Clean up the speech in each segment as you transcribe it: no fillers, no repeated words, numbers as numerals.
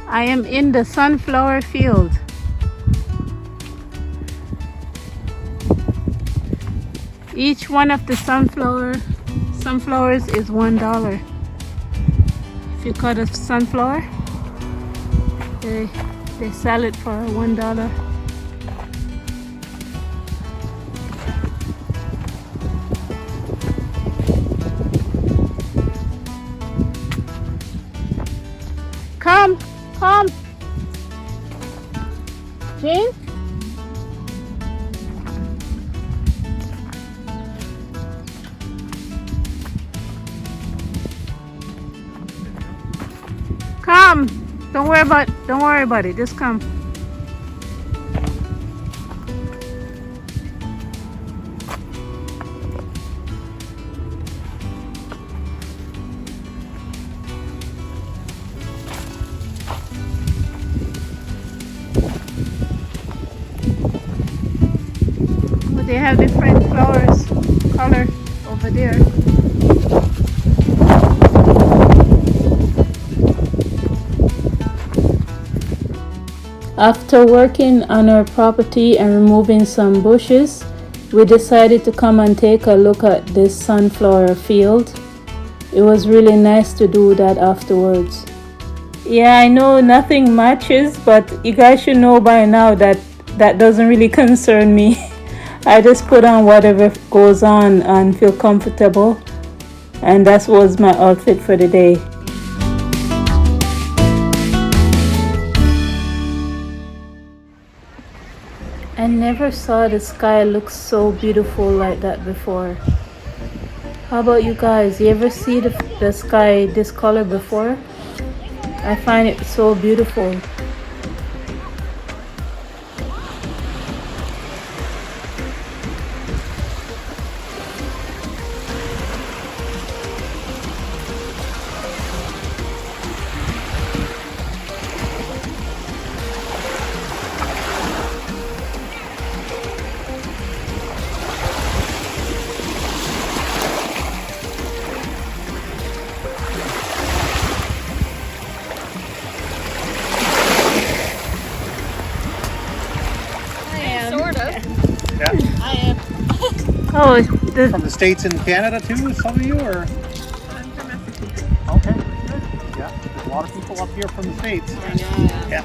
I am in the sunflower field. Each one of the sunflowers is $1. If you cut a sunflower, they sell it for $1. Come, come. Jane? Come. Don't worry about it. Just come. They have different flowers, color over there. After working on our property and removing some bushes, we decided to come and take a look at this sunflower field. It was really nice to do that afterwards. Yeah, I know nothing matches, but you guys should know by now that that doesn't really concern me. I just put on whatever goes on and feel comfortable, and that was my outfit for the day. I never saw the sky look so beautiful like that before. How about you guys? You ever see the sky this color before? I find it so beautiful. Yeah. I am. Oh, From the States and Canada too, some of you, or? I'm from Massachusetts. Okay, good. Yeah, there's a lot of people up here from the States. I know. Yeah.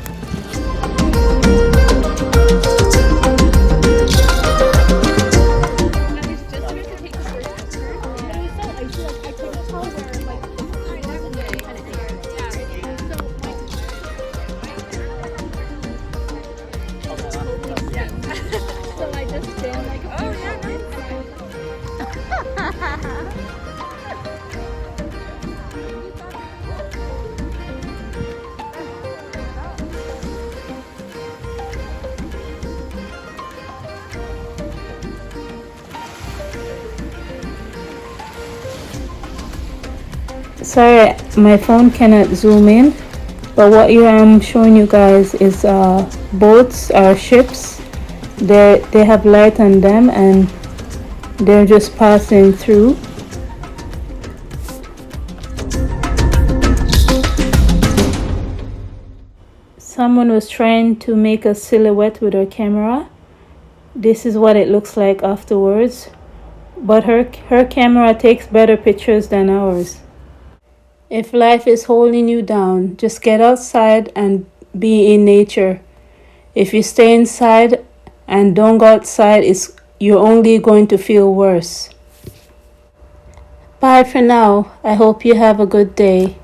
Sorry, my phone cannot zoom in, but what I'm showing you guys is boats or ships. They have light on them and they're just passing through. Someone was trying to make a silhouette with her camera. This is what it looks like afterwards, but her camera takes better pictures than ours. If life is holding you down, just get outside and be in nature. If you stay inside and don't go outside, you're only going to feel worse. Bye for now. I hope you have a good day.